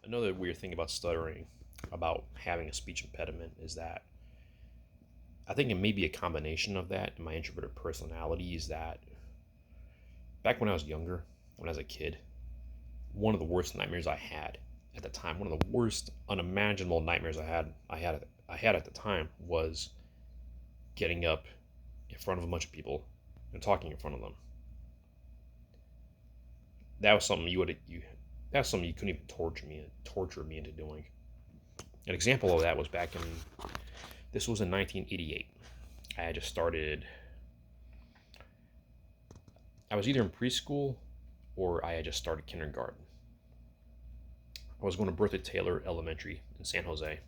Another weird thing about stuttering, about having a speech impediment, is that I think it may be a combination of that and my introverted personality. Is that back when I was younger, when I was a kid, one of the worst nightmares I had at the time, one of the worst unimaginable nightmares I had at the time was getting up in front of a bunch of people and talking in front of them. That was something that's something you couldn't even torture me into doing. An example of that was back in this was in 1988. I had just started. I was either in preschool or I had just started kindergarten. I was going to Bertha Taylor Elementary in San Jose.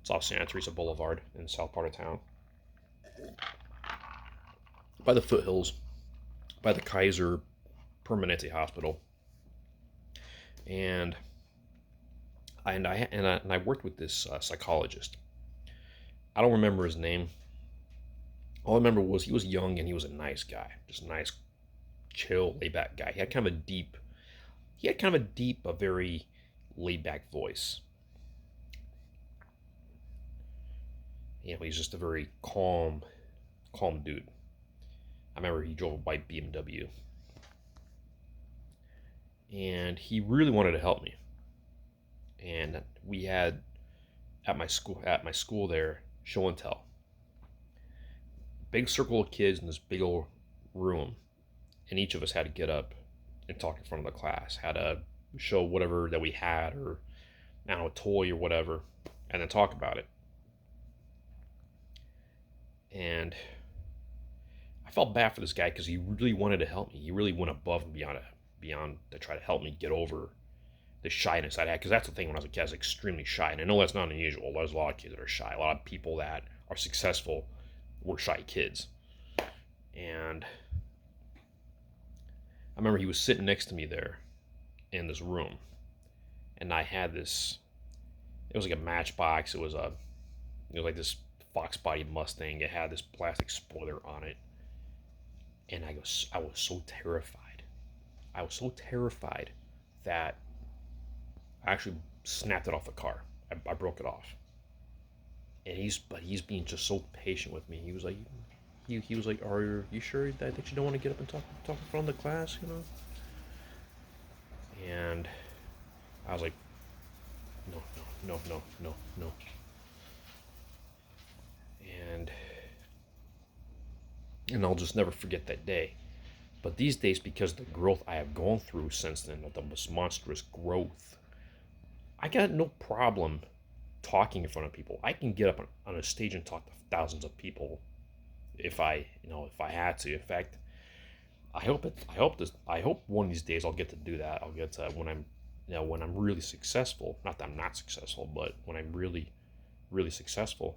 It's off Santa Teresa Boulevard in the south part of town, by the foothills, by the Kaiser Permanente Hospital, and I worked with this psychologist. I don't remember his name. All I remember was he was young and he was a nice guy, just a nice, chill, laid back guy. He had kind of a deep, a very laid back voice. He's just a very calm dude. I remember he drove a white BMW, and he really wanted to help me. And we had at my school there show and tell. Big circle of kids in this big old room, and each of us had to get up and talk in front of the class. Had to show whatever that we had, or I don't know, a toy or whatever, and then talk about it. And I felt bad for this guy because he really wanted to help me. He really went above and beyond to try to help me get over the shyness I had. Because that's the thing, when I was a kid, I was extremely shy, and I know that's not unusual. There's a lot of kids that are shy. A lot of people that are successful were shy kids. And I remember he was sitting next to me there in this room, and I had this. It was like a Matchbox. It was like this Fox Body Mustang. It had this plastic spoiler on it, and I was so terrified. I was so terrified that I actually snapped it off the car. I broke it off, and he's being just so patient with me. He was like, "Are you sure that you don't want to get up and talk in front of the class?" And I was like, "No, no, no, no, no, no." And I'll just never forget that day. But these days, because of the growth I have gone through since then, the most monstrous growth, I got no problem talking in front of people. I can get up on a stage and talk to thousands of people if I had to. In fact, I hope one of these days I'll get to do that. I'll get to when I'm really successful. Not that I'm not successful, but when I'm really, really successful,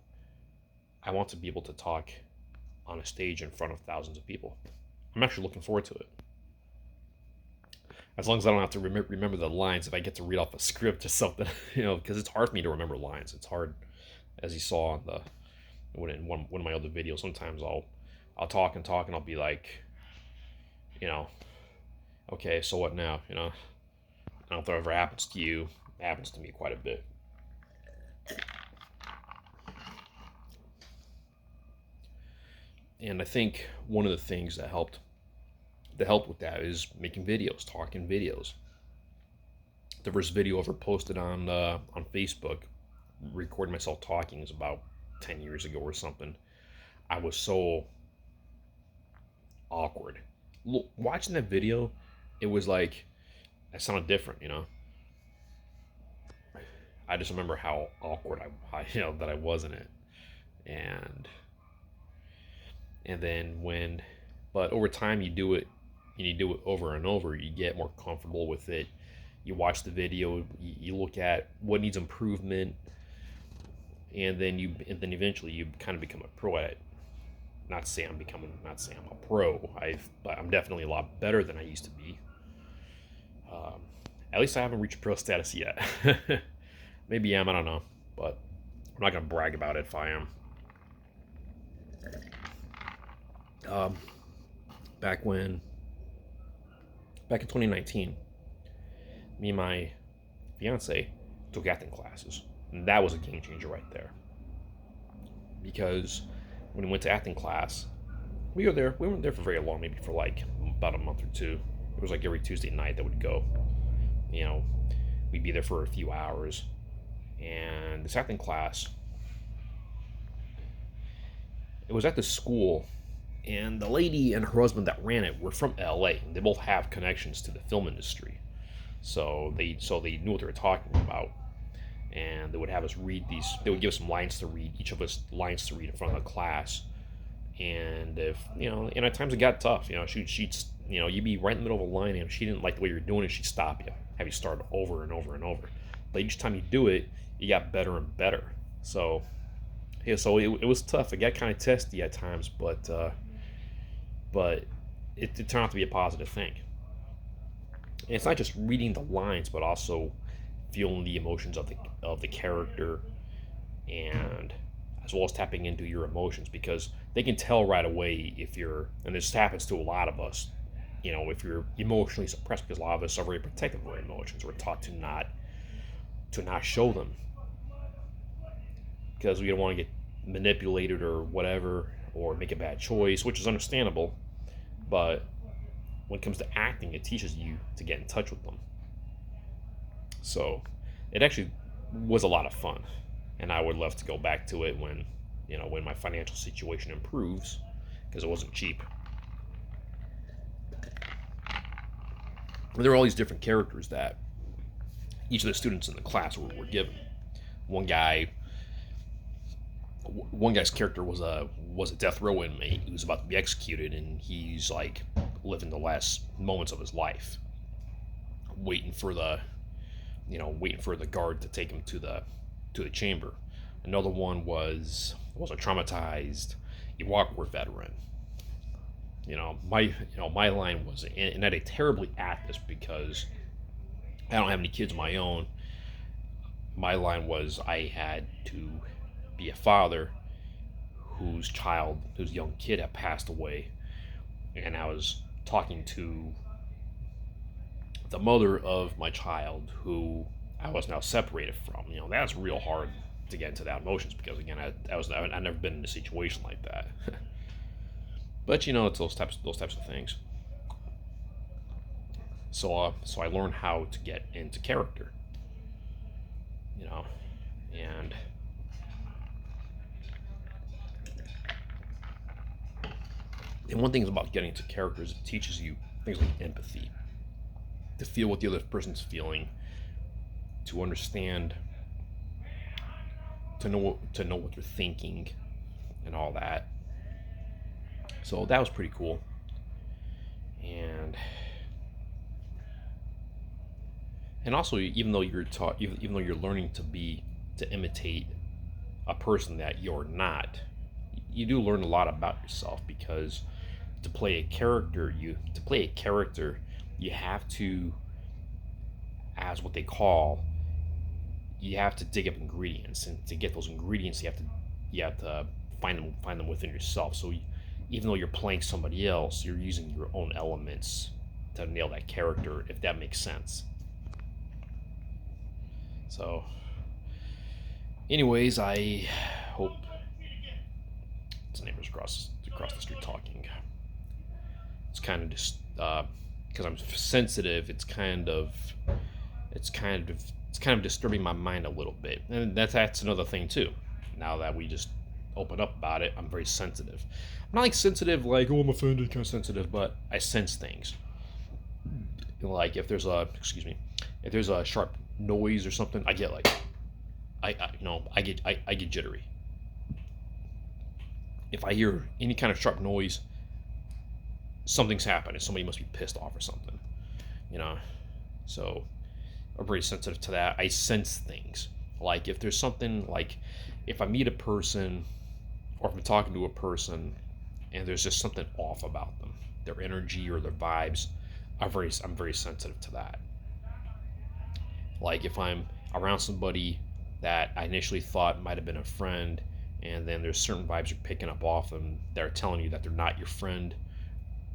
I want to be able to talk on a stage in front of thousands of people. I'm actually looking forward to it. As long as I don't have to remember the lines, if I get to read off a script or something, because it's hard for me to remember lines. It's hard, as you saw on the when in one of my other videos. Sometimes I'll talk and talk, and I'll be like, you know, okay, so what now? I don't know if that ever happens to you. It happens to me quite a bit. And I think one of the things that helped with that is making videos, talking videos. The first video I ever posted on Facebook, recording myself talking, is about 10 years ago or something. I was so awkward. Watching that video, it was like I sounded different. I just remember how awkward that I was in it, and then but over time you do it, and you do it over and over. You get more comfortable with it. You watch the video, you look at what needs improvement, and then eventually you kind of become a pro at it. Not say I'm a pro. But I'm definitely a lot better than I used to be. Um, at least I haven't reached pro status yet. Maybe I am. I don't know, but I'm not gonna brag about it if I am. Um, back when back in 2019, me and my fiance took acting classes. And that was a game changer right there. Because when we went to acting class, we weren't there for very long, maybe for like about a month or two. It was like every Tuesday night that we'd go. You know, we'd be there for a few hours. And this acting class, it was at the school, and the lady and her husband that ran it were from LA, and they both have connections to the film industry. So they knew what they were talking about, and they would have us read these. They would give us some lines to read, each of us lines to read in front of the class. And if and at times it got tough. She'd you'd be right in the middle of a line, and if she didn't like the way you're doing it, she'd stop you, have you start over and over and over. But each time you do it, you got better and better. So yeah, so it was tough. It got kind of testy at times, but it turned out to be a positive thing. And it's not just reading the lines, but also feeling the emotions of the character, and as well as tapping into your emotions, because they can tell right away if you're, and this happens to a lot of us, if you're emotionally suppressed, because a lot of us are very protective of our emotions. We're taught to not show them because we don't want to get manipulated or whatever, or make a bad choice, which is understandable. But when it comes to acting, it teaches you to get in touch with them. So it actually was a lot of fun, and I would love to go back to it when my financial situation improves, because it wasn't cheap. There were all these different characters that each of the students in the class were given. One guy, one guy's character was a death row inmate. He was about to be executed, and he's like living the last moments of his life, waiting for the guard to take him to the chamber. Another one was a traumatized Iraq War veteran. My line was, and I did terribly at this because I don't have any kids of my own. My line was, I had to be a father whose young kid had passed away, and I was talking to the mother of my child, who I was now separated from. That's real hard to get into that emotions, because again, I've never been in a situation like that. But it's those types of things. So I learned how to get into character. And one thing about getting into characters, it teaches you things like empathy, to feel what the other person's feeling, to understand, to know what they're thinking, and all that. So that was pretty cool. And also, even though you're learning to imitate a person that you're not, you do learn a lot about yourself, because to play a character, you have to, as what they call, you have to dig up ingredients, and to get those ingredients, you have to find them within yourself. So even though you're playing somebody else, you're using your own elements to nail that character, if that makes sense. So, anyways, I hope it's neighbors across the street talking. It's kind of just because I'm sensitive. It's kind of disturbing my mind a little bit, and that's another thing too. Now that we just open up about it, I'm very sensitive. I'm not like sensitive like, oh, I'm offended kind of sensitive, but I sense things. Like if there's a sharp noise or something, I get like I get jittery. If I hear any kind of sharp noise, something's happening. Somebody must be pissed off or something. So I'm very sensitive to that. I sense things. Like if there's something, like if I meet a person, or if I'm talking to a person, and there's just something off about them, their energy or their vibes, I'm very sensitive to that. Like if I'm around somebody that I initially thought might have been a friend, and then there's certain vibes you're picking up off them that are telling you that they're not your friend,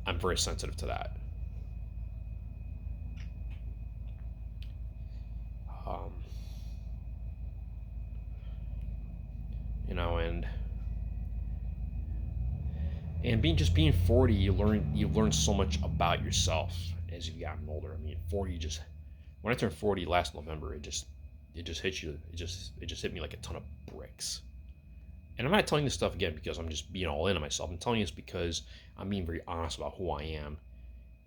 I'm very sensitive to that. And being 40, you learn so much about yourself as you've gotten older. I mean, 40 just when I turned 40 last November, it just hit you. It just hit me like a ton of bricks. And I'm not telling this stuff again because I'm just being all in on myself. I'm telling you this because I'm being very honest about who I am,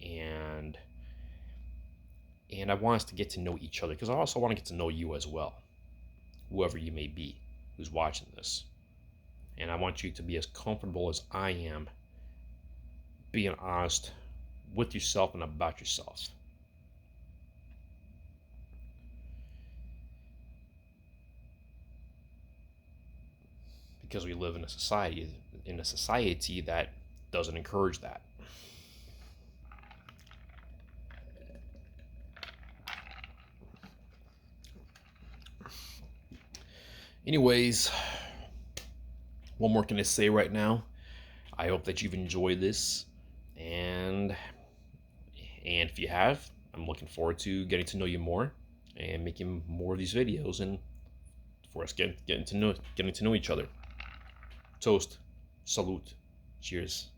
and I want us to get to know each other because I also want to get to know you as well, whoever you may be who's watching this. And I want you to be as comfortable as I am being honest with yourself and about yourself. Because we live in a society that doesn't encourage that. Anyways, what more can I say right now? I hope that you've enjoyed this, and if you have, I'm looking forward to getting to know you more and making more of these videos, and for us getting to know each other. Toast, salute, cheers.